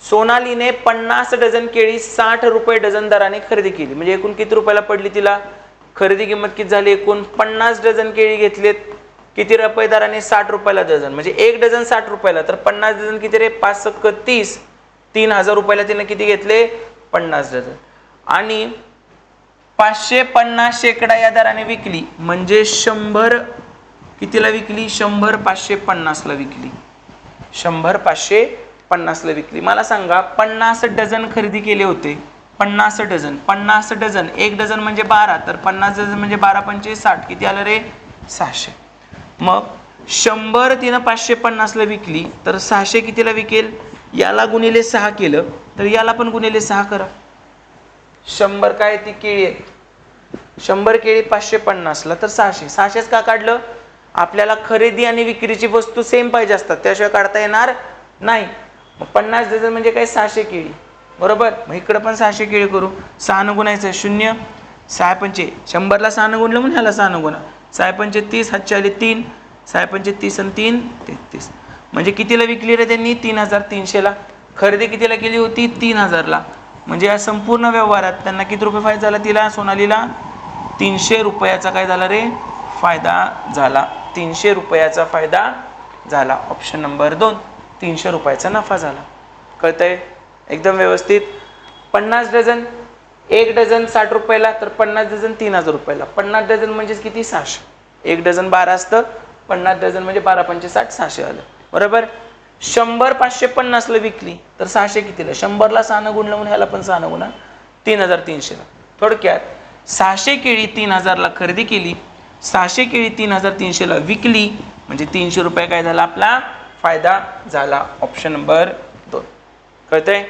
सोनालीने 50 dozen केळी 60 रुपये dozen दराने खरेदी केली. म्हणजे एकूण किती रुपयाला पडली तिला? खरेदी किंमत किती झाली? एकूण 50 डझन केळी घेतलेत, किती रुपये दराने? 60 रुपयाला डझन. म्हणजे एक डझन 60 रुपयाला, तर 50 डझन किती रे? 5 सक्क 30, 3000 रुपयाला तिने किती घेतले? 50 डझन. आणि 550 शेकडा या दराने विकली. म्हणजे 100 कितीला विकली? 100 550 ला विकली. 100 550 ला विकली. मला सांगा 50 डझन खरेदी केले होते. 50 डझन, 50 डझन, एक डझन म्हणजे 12, तर 50 डझन म्हणजे 12 पंचे 60, किती आलं रे? 600. मग 100 तिनं 550 ला विकली, तर 600 कितीला विकेल? याला गुणिले 6 केलं तर याला पण गुणिले 6 करा. 100 काय ती केळी आहे, 100 केळी 550 ला, तर 600. 600 का काढलं? आपल्याला खरेदी आणि विक्रीची वस्तू सेम पाहिजे असतात, त्याशिवाय काढता येणार नाही. मग 50 डझन म्हणजे काय? 600 केळी, बरोबर. मग इकडे पण 600 केळी करू. 6 न गुणायचं 0, 6 पंचे 100 ला 6 न गुणलं म्हणून ह्याला 6 न गुणा. 6 पंचे 30, हातचे आले 3, 6 पंचे 30 आणि 3 33. म्हणजे कितीला विकली रे त्यांनी? 3300 ला. खरेदी कितीला केली होती? 3000 ला. म्हणजे या संपूर्ण व्यवहारात त्यांना किती रुपये फायदा झाला? तिला, सोनालीला 300 रुपयाचा काय झाला रे? फायदा झाला. 300 रुपयाचा फायदा झाला. ऑप्शन नंबर 2, 300 रुपयाचा नफा झाला. कळतंय? एकदम व्यवस्थित. 50 डझन, एक डझन 60 रुपयाला, तर 50 डझन 3000 रुपयाला. 50 डझन म्हणजे किती? 600. एक डझन 12 असतं, 50 डझन म्हणजे 12 पंचे 60, 600 आलं, बरोबर. 100 550 ला विकली, तर 600 कितीला? 100 ला 6 न गुणलं म्हणून ह्याला पण 6 न गुणा, 3300 ला. थोडक्यात 600 केळी 3000 ला खरेदी केली, 600 केळी 3300 ला विकली, म्हणजे 300 रुपये काय झाला? आपला फायदा झाला. Option number 2. कळतंय?